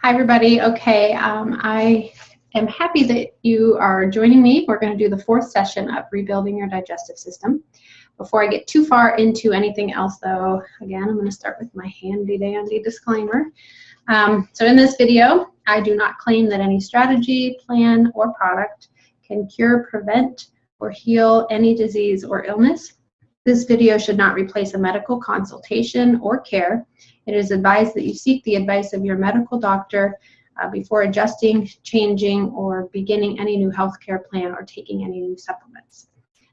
Hi, everybody. Okay, I am happy that you are joining me. We're going to do the fourth session of rebuilding your digestive system. Before I get too far into anything else, though, again, I'm going to start with my handy-dandy disclaimer. So in this video, I do not claim that any strategy, plan, or product can cure, prevent, or heal any disease or illness. This video should not replace a medical consultation or care. It is advised that you seek the advice of your medical doctor before adjusting, changing, or beginning any new healthcare plan or taking any new supplements.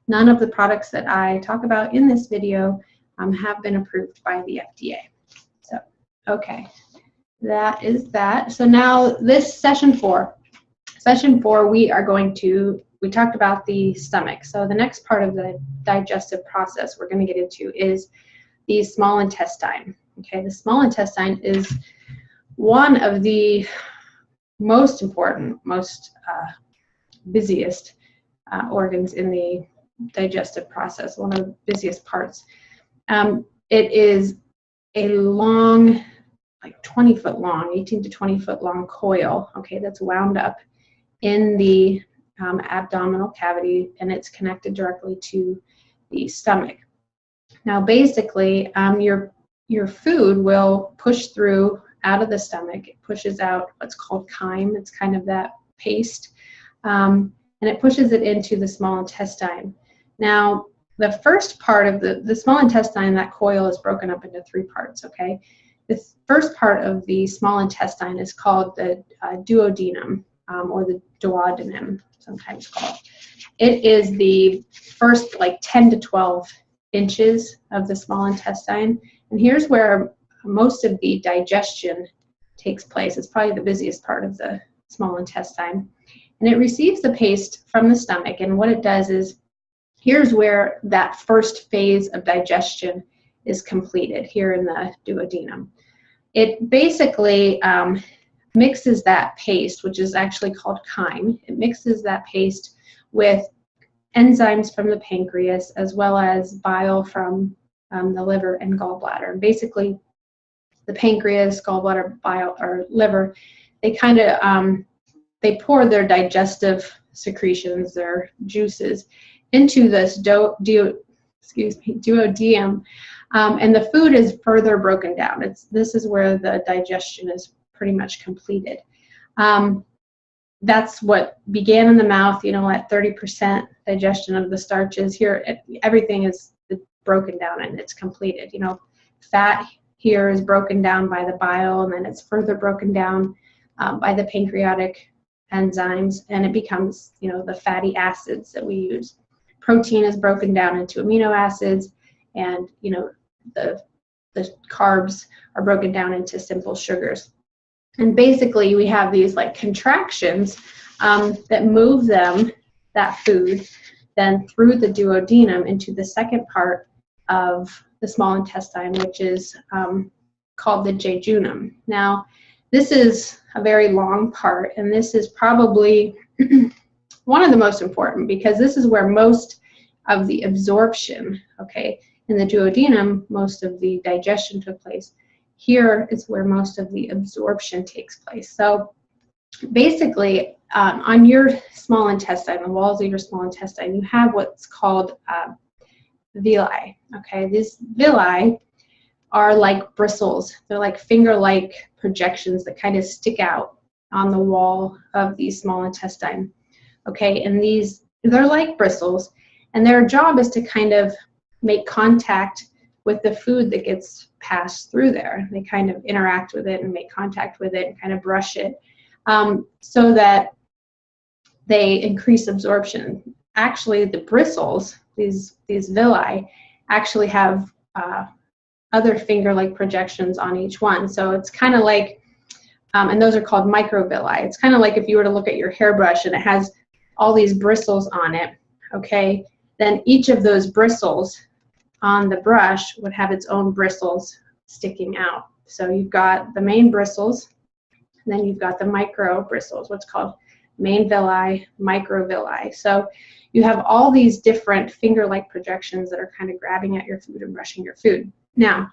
None of the products that I talk about in this video have been approved by the FDA. So, okay, that is that. So now this session four, we are going to, we talked about the stomach. So the next part of the digestive process we're going to get into is the small intestine. Okay, the small intestine is one of the most important, most busiest organs in the digestive process, one of the busiest parts. It is a long, like 20-foot long, 18 to 20-foot long coil, okay, that's wound up in the abdominal cavity, and it's connected directly to the stomach. Now, basically, your food will push through out of the stomach. It pushes out what's called chyme. It's kind of that paste, and it pushes it into the small intestine. Now, the first part of the small intestine, that coil is broken up into three parts, okay? The first part of the small intestine is called the duodenum, or the duodenum, sometimes called. It is the first like 10 to 12 inches of the small intestine. And here's where most of the digestion takes place. It's probably the busiest part of the small intestine. And it receives the paste from the stomach. And what it does is, here's where that first phase of digestion is completed, here in the duodenum. It basically mixes that paste, which is actually called chyme. It mixes that paste with enzymes from the pancreas, as well as bile from the liver and gallbladder. And basically, the pancreas, gallbladder, bile, or liver, they kind of they pour their digestive secretions, their juices, into this duodenum, and the food is further broken down. This is where the digestion is pretty much completed. That's what began in the mouth, you know, at 30% digestion of the starches. Here, everything is broken down and it's completed. You know, fat here is broken down by the bile, and then it's further broken down by the pancreatic enzymes, and it becomes, you know, the fatty acids that we use. Protein is broken down into amino acids, and, you know, the carbs are broken down into simple sugars. And basically, we have these like contractions that move that food, then through the duodenum into the second part of the small intestine, which is called the jejunum. Now, this is a very long part, and this is probably one of the most important, because this is where most of the absorption, okay, in the duodenum, most of the digestion took place. Here is where most of the absorption takes place. So basically, on your small intestine, the walls of your small intestine, you have what's called villi. Okay, these villi are like bristles. They're like finger-like projections that kind of stick out on the wall of the small intestine. Okay, and they're like bristles, and their job is to kind of make contact with the food that gets passed through there. They kind of interact with it and make contact with it and kind of brush it, so that they increase absorption. Actually, the bristles, these villi, actually have other finger-like projections on each one. So it's kind of like, and those are called microvilli. It's kind of like if you were to look at your hairbrush and it has all these bristles on it, okay, then each of those bristles on the brush would have its own bristles sticking out. So you've got the main bristles, and then you've got the micro bristles, what's called main villi, microvilli. So you have all these different finger-like projections that are kind of grabbing at your food and brushing your food. Now,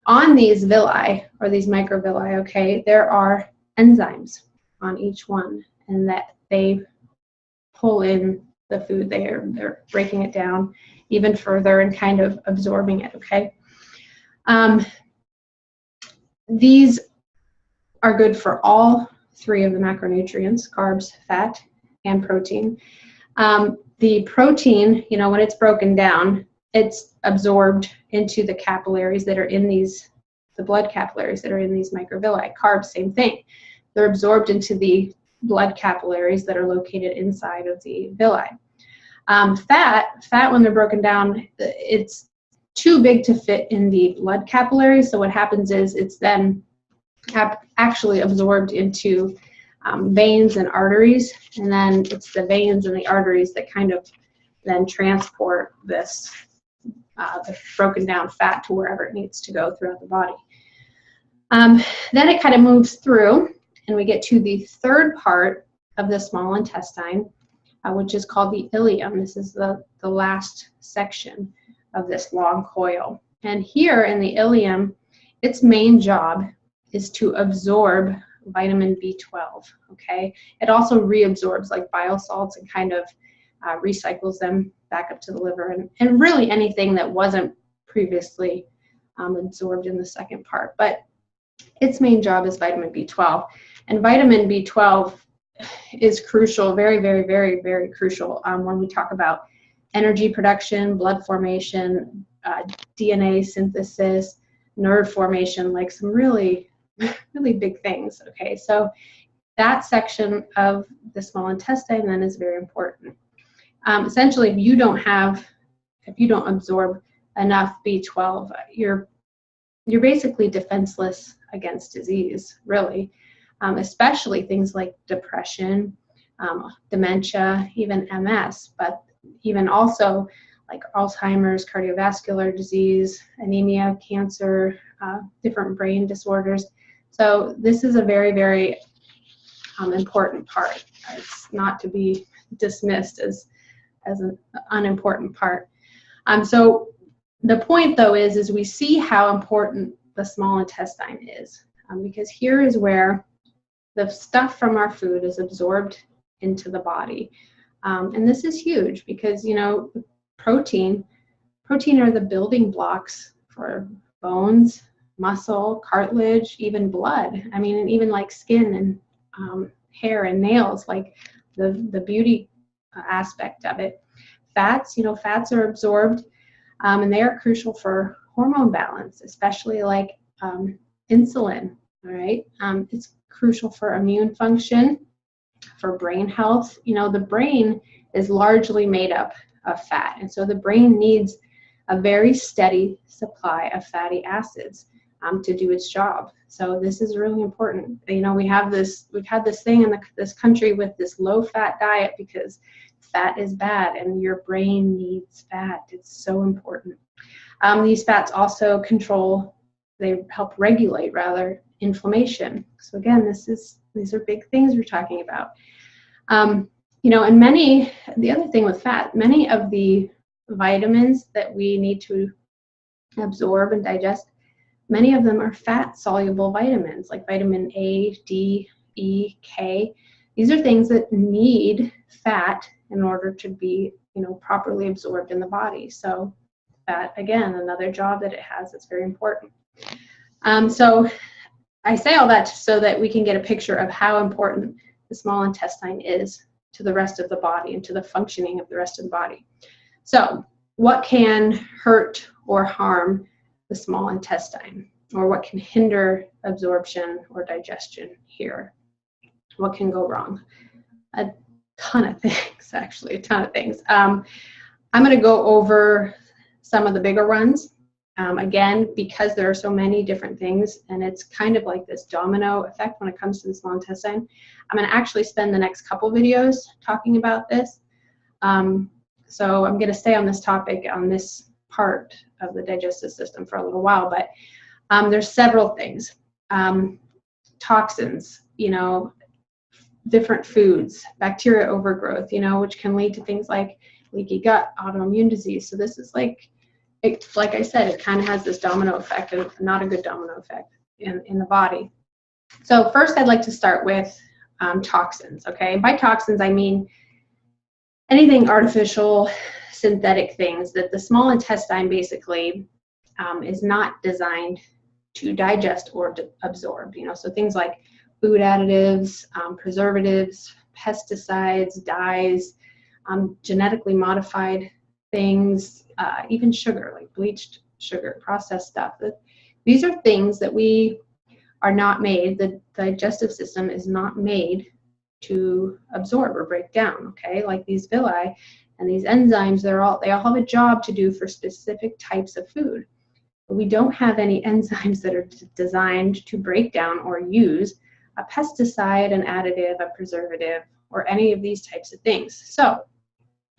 on these villi, or these microvilli, okay, there are enzymes on each one, and that they pull in the food. They're breaking it down even further and kind of absorbing it, okay? These are good for all three of the macronutrients: carbs, fat, and protein. The protein, you know, when it's broken down, it's absorbed into the capillaries that are in these, the blood capillaries that are in these microvilli. Carbs, same thing. They're absorbed into the blood capillaries that are located inside of the villi. Fat, when they're broken down, it's too big to fit in the blood capillaries. So what happens is it's then actually absorbed into veins and arteries, and then it's the veins and the arteries that kind of then transport this the broken down fat to wherever it needs to go throughout the body. Then it kind of moves through, and we get to the third part of the small intestine, which is called the ileum. This is the last section of this long coil. And here in the ileum, its main job is to absorb vitamin B12, okay? It also reabsorbs like bile salts and kind of recycles them back up to the liver, and really anything that wasn't previously absorbed in the second part. But its main job is vitamin B12. And vitamin B12 is crucial, very, very, very, very crucial when we talk about energy production, blood formation, DNA synthesis, nerve formation, like some really, really big things, okay? So that section of the small intestine then is very important. Essentially, if you don't absorb enough B12, you're basically defenseless against disease, really, especially things like depression, dementia, even MS, but even also like Alzheimer's, cardiovascular disease, anemia, cancer, different brain disorders. So this is a very, very important part. It's not to be dismissed as an unimportant part. So the point, though, is we see how important the small intestine is, because here is where the stuff from our food is absorbed into the body. And this is huge because, you know, protein are the building blocks for bones, muscle, cartilage, even blood. I mean, and even like skin and hair and nails, like the beauty aspect of it. Fats, you know, fats are absorbed, and they are crucial for hormone balance, especially like insulin, all right? It's crucial for immune function, for brain health. You know, the brain is largely made up of fat, and so the brain needs a very steady supply of fatty acids to do its job. So this is really important. You know, we've had this thing in this country with this low-fat diet because fat is bad and your brain needs fat. It's so important. These fats also they help regulate rather inflammation. So again, these are big things we're talking about. You know, and the other thing with fat, many of the vitamins that we need to absorb and digest, many of them are fat-soluble vitamins, like vitamin A, D, E, K. These are things that need fat in order to be, you know, properly absorbed in the body. So that, again, another job that it has that's very important. So I say all that so that we can get a picture of how important the small intestine is to the rest of the body and to the functioning of the rest of the body. So what can hurt or harm the small intestine, or what can hinder absorption or digestion here? What can go wrong? A ton of things, actually, a ton of things. I'm going to go over some of the bigger ones. Again, because there are so many different things, and it's kind of like this domino effect when it comes to the small intestine. I'm going to actually spend the next couple videos talking about this. So I'm going to stay on this topic, on this part of the digestive system for a little while, but there's several things. Toxins, you know, different foods, bacteria overgrowth, you know, which can lead to things like leaky gut, autoimmune disease. So this is like I said, it kind of has this domino effect, and not a good domino effect in the body. So first I'd like to start with toxins, okay? By toxins, I mean anything artificial, synthetic things that the small intestine basically is not designed to digest or to absorb, you know, so things like food additives, preservatives, pesticides, dyes, genetically modified things, even sugar, like bleached sugar, processed stuff. These are things that we are not made, the digestive system is not made to absorb or break down, okay? Like these villi and these enzymes, they all have a job to do for specific types of food. But we don't have any enzymes that are designed to break down or use a pesticide, an additive, a preservative, or any of these types of things. So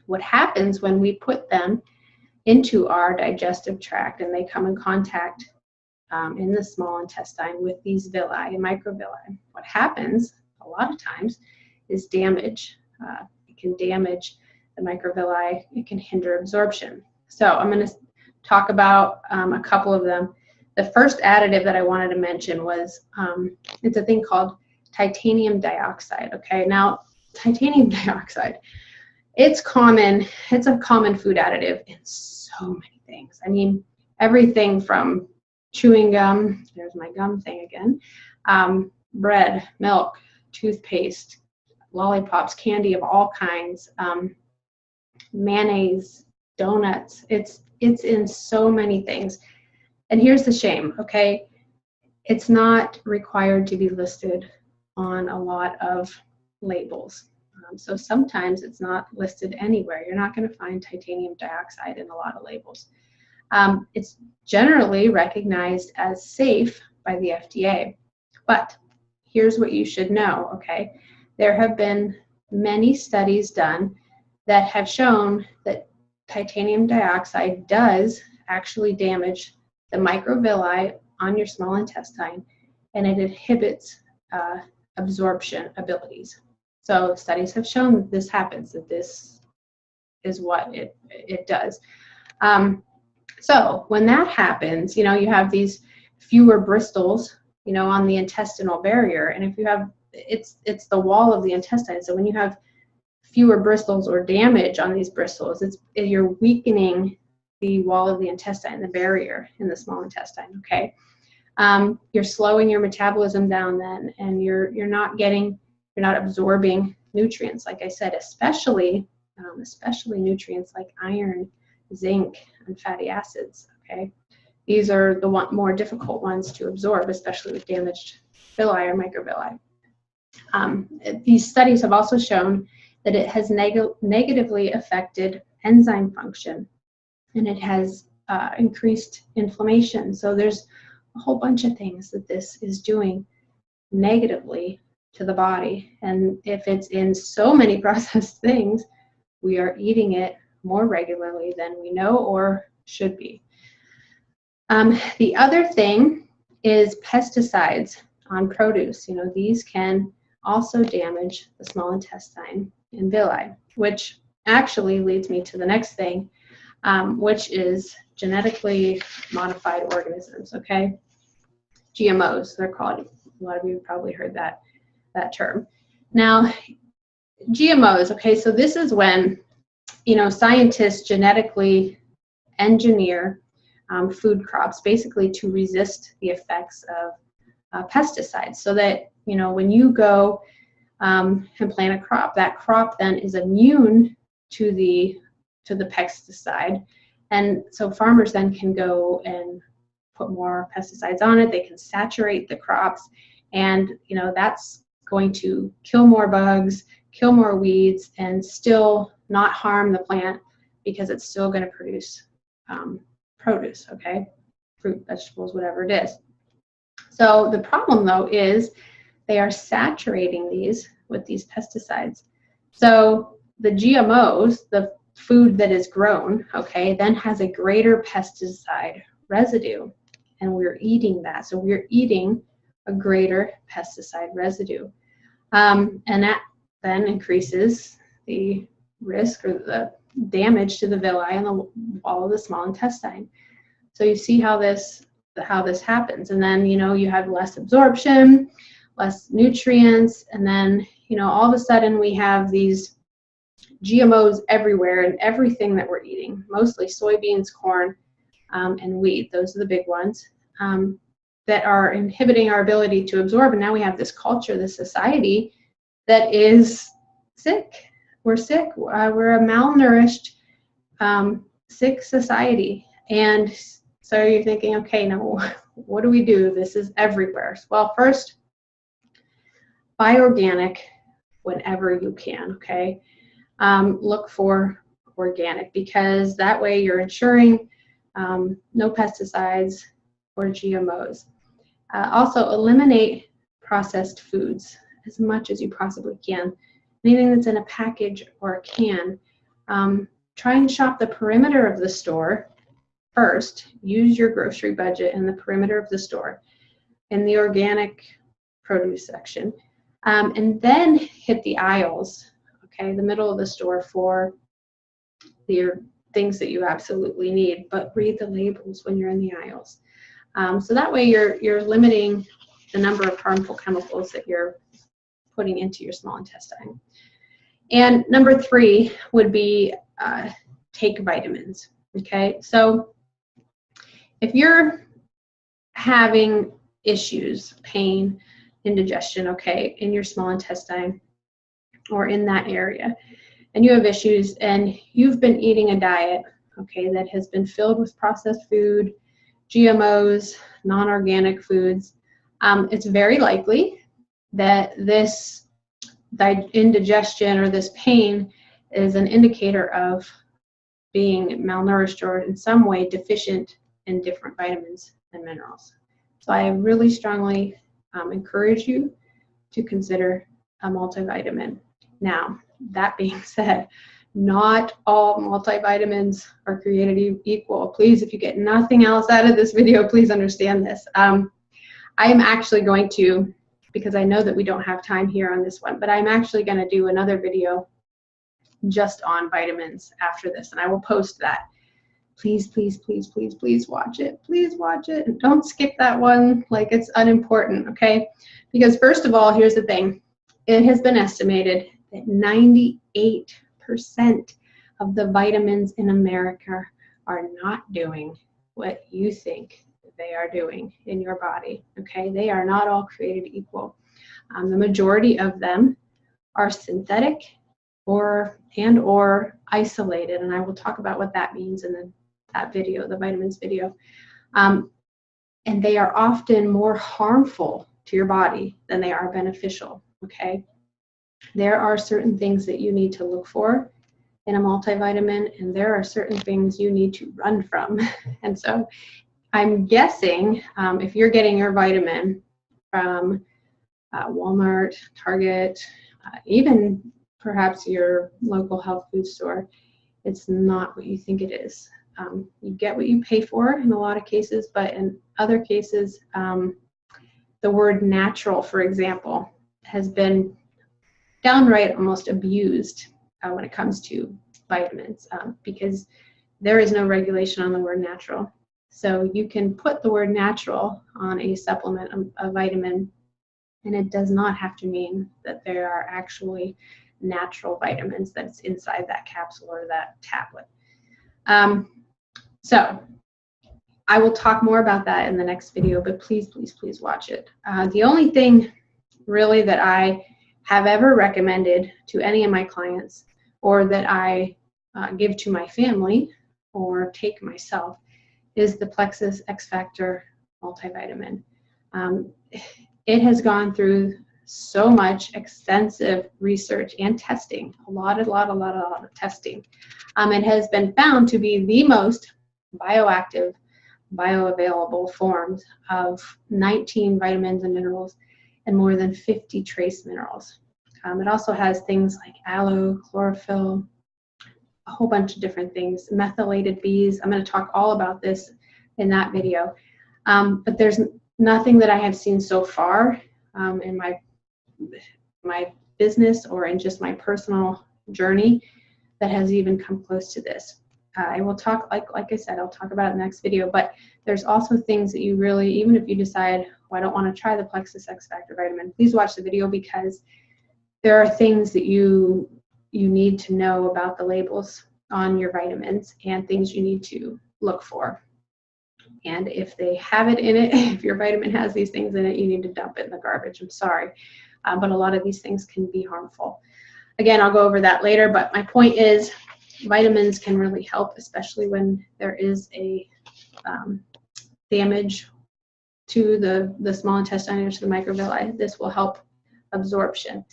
what happens when we put them into our digestive tract and they come in contact in the small intestine with these villi and microvilli, what happens a lot of times is damage. It can damage the microvilli, it can hinder absorption. So I'm going to talk about a couple of them. The first additive that I wanted to mention was, it's a thing called titanium dioxide, okay? Now, titanium dioxide, it's a common food additive in so many things. I mean, everything from chewing gum, there's my gum thing again, bread, milk, toothpaste, lollipops, candy of all kinds, mayonnaise, donuts. It's in so many things. And here's the shame, okay? It's not required to be listed on a lot of labels. So sometimes it's not listed anywhere. You're not going to find titanium dioxide in a lot of labels. It's generally recognized as safe by the FDA. But here's what you should know, okay? There have been many studies done that have shown that titanium dioxide does actually damage the microvilli on your small intestine, and it inhibits absorption abilities. So studies have shown that this happens, that this is what it does. So when that happens, you know, you have these fewer bristles, you know, on the intestinal barrier, and if you have, it's the wall of the intestine. So when you have fewer bristles or damage on these bristles, you're weakening the wall of the intestine, the barrier in the small intestine, okay? You're slowing your metabolism down then, and you're not absorbing nutrients, like I said, especially nutrients like iron, zinc, and fatty acids, okay? These are the more difficult ones to absorb, especially with damaged villi or microvilli. These studies have also shown that it has negatively affected enzyme function, and it has increased inflammation. So there's a whole bunch of things that this is doing negatively to the body. And if it's in so many processed things, we are eating it more regularly than we know or should be. The other thing is pesticides on produce. You know, these can also damage the small intestine and villi, which actually leads me to the next thing, which is genetically modified organisms, okay? GMOs, they're called. A lot of you have probably heard that term. Now, GMOs, okay, so this is when, you know, scientists genetically engineer food crops basically to resist the effects of pesticides, so that, you know, when you go and plant a crop, that crop then is immune to the pesticide, and so farmers then can go and put more pesticides on it. They can saturate the crops, and, you know, that's going to kill more bugs, kill more weeds, and still not harm the plant because it's still going to produce produce, okay? Fruit, vegetables, whatever it is. So the problem, though, is they are saturating these with these pesticides. So the GMOs, the food that is grown, okay, then has a greater pesticide residue, and we're eating that. So we're eating a greater pesticide residue. And that then increases the risk or the damage to the villi and the wall of the small intestine. So you see how this happens. And then, you know, you have less absorption, less nutrients, and then, you know, all of a sudden we have these GMOs everywhere in everything that we're eating, mostly soybeans, corn, and wheat. Those are the big ones that are inhibiting our ability to absorb. And now we have this culture, this society that is sick. We're sick. We're a malnourished, sick society. And so you're thinking, okay, now what do we do? This is everywhere. Well, first, buy organic whenever you can, okay? Look for organic, because that way you're ensuring no pesticides or GMOs. Also, eliminate processed foods as much as you possibly can. Anything that's in a package or a can. Try and shop the perimeter of the store first. Use your grocery budget in the perimeter of the store, in the organic produce section. And then hit the aisles, okay, the middle of the store, for your things that you absolutely need, but read the labels when you're in the aisles. So that way you're limiting the number of harmful chemicals that you're putting into your small intestine. And number 3 would be take vitamins, okay? So if you're having issues, pain, indigestion, okay, in your small intestine or in that area, and you have issues and you've been eating a diet, okay, that has been filled with processed food, GMOs, non-organic foods, it's very likely that this indigestion or this pain is an indicator of being malnourished or in some way deficient in different vitamins and minerals. So I really strongly encourage you to consider a multivitamin. Now, that being said, not all multivitamins are created equal. Please, if you get nothing else out of this video, please understand this. I am actually going to, because I know that we don't have time here on this one, but I'm actually going to do another video just on vitamins after this, and I will post that. Please, please, please, please, please watch it. Please watch it. And don't skip that one like it's unimportant, okay? Because first of all, here's the thing. It has been estimated that 98% of the vitamins in America are not doing what you think they are doing in your body, okay? They are not all created equal. The majority of them are synthetic or isolated, and I will talk about what that means in that video, the vitamins video. And they are often more harmful to your body than they are beneficial, okay? There are certain things that you need to look for in a multivitamin, and there are certain things you need to run from. And so I'm guessing if you're getting your vitamin from Walmart, Target, even perhaps your local health food store, it's not what you think it is. You get what you pay for in a lot of cases, but in other cases, the word natural, for example, has been downright almost abused when it comes to vitamins, because there is no regulation on the word natural. So you can put the word natural on a supplement, a vitamin, and it does not have to mean that there are actually natural vitamins that's inside that capsule or that tablet. So I will talk more about that in the next video, but please, please, please watch it. The only thing really that I have ever recommended to any of my clients, or that I give to my family or take myself, is the Plexus X Factor multivitamin. It has gone through so much extensive research and testing, a lot of testing. It has been found to be the most bioactive, bioavailable forms of 19 vitamins and minerals and more than 50 trace minerals. It also has things like aloe, chlorophyll, a whole bunch of different things, methylated Bs. I'm going to talk all about this in that video. But there's nothing that I have seen so far in my business or in just my personal journey that has even come close to this. I will talk, like I said, I'll talk about it in the next video, but there's also things that you really, even if you decide, well, I don't want to try the Plexus X Factor vitamin, please watch the video, because there are things that you need to know about the labels on your vitamins and things you need to look for. And if they have it in it, if your vitamin has these things in it, you need to dump it in the garbage. I'm sorry. But a lot of these things can be harmful. Again, I'll go over that later, but my point is vitamins can really help, especially when there is a damage to the small intestine or to the microvilli. This will help absorption.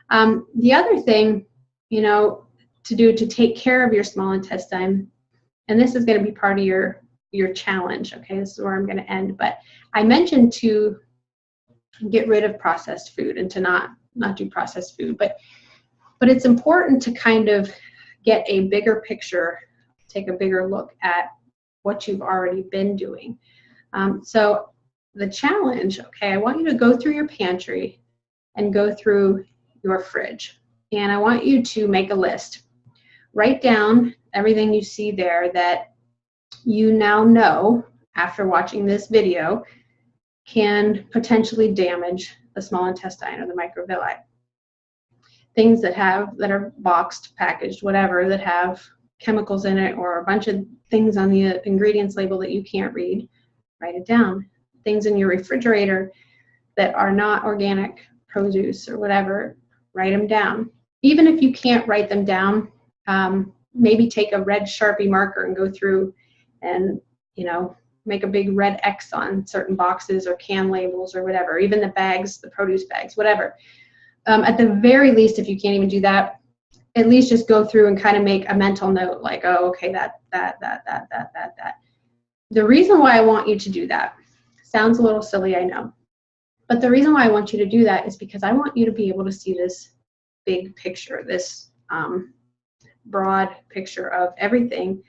The other thing, you know, to do to take care of your small intestine, and this is going to be part of your challenge, okay, this is where I'm going to end, but I mentioned to get rid of processed food and to not do processed food, but it's important to kind of get a bigger picture, take a bigger look at what you've already been doing. So the challenge, okay, I want you to go through your pantry and go through your fridge, and I want you to make a list. Write down everything you see there that you now know after watching this video can potentially damage the small intestine or the microvilli. Things that are boxed, packaged, whatever, that have chemicals in it or a bunch of things on the ingredients label that you can't read, write it down. Things in your refrigerator that are not organic produce or whatever, write them down. Even if you can't write them down, maybe take a red Sharpie marker and go through and, you know, make a big red X on certain boxes or can labels or whatever, even the bags, the produce bags, whatever. At the very least, if you can't even do that, at least just go through and kind of make a mental note, like, oh, okay, that. The reason why I want you to do that sounds a little silly, I know, but the reason why I want you to do that is because I want you to be able to see this big picture, this broad picture of everything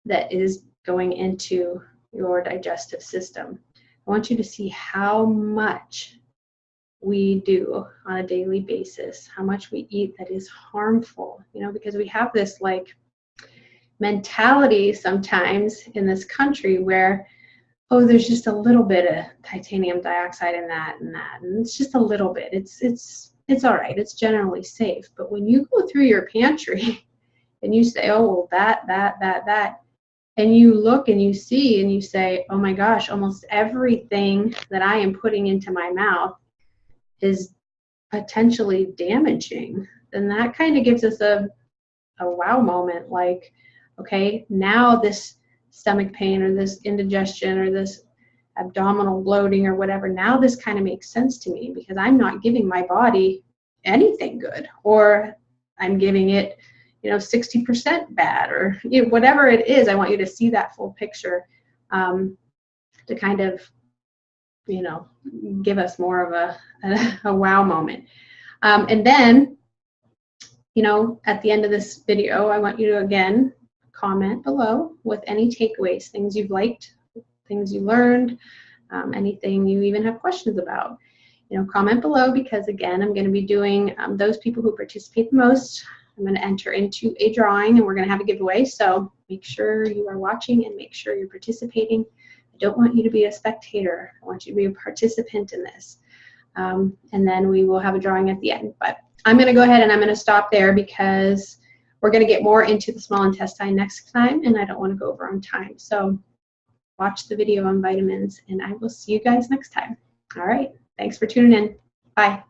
that is going into your digestive system. I want you to see how much we do on a daily basis, how much we eat that is harmful, you know, because we have this like mentality sometimes in this country where, oh, there's just a little bit of titanium dioxide in that, and it's just a little bit. It's all right. It's generally safe. But when you go through your pantry and you say, oh, well, that, and you look and you see and you say, oh my gosh, almost everything that I am putting into my mouth is potentially damaging, then that kind of gives us a wow moment, like, okay, now this stomach pain or this indigestion or this abdominal bloating or whatever, now this kind of makes sense to me because I'm not giving my body anything good, or I'm giving it, you know, 60% bad, or you know, whatever it is. I want you to see that full picture to kind of, you know, give us more of a wow moment. And then, you know, at the end of this video, I want you to, again, comment below with any takeaways, things you've liked, things you learned, anything you even have questions about. You know, comment below, because again, I'm going to be doing those people who participate the most, I'm going to enter into a drawing and we're going to have a giveaway. So make sure you are watching and make sure you're participating. I don't want you to be a spectator. I want you to be a participant in this. And then we will have a drawing at the end. But I'm going to go ahead and I'm going to stop there because we're going to get more into the small intestine next time, and I don't want to go over on time. So watch the video on vitamins, and I will see you guys next time. All right. Thanks for tuning in. Bye.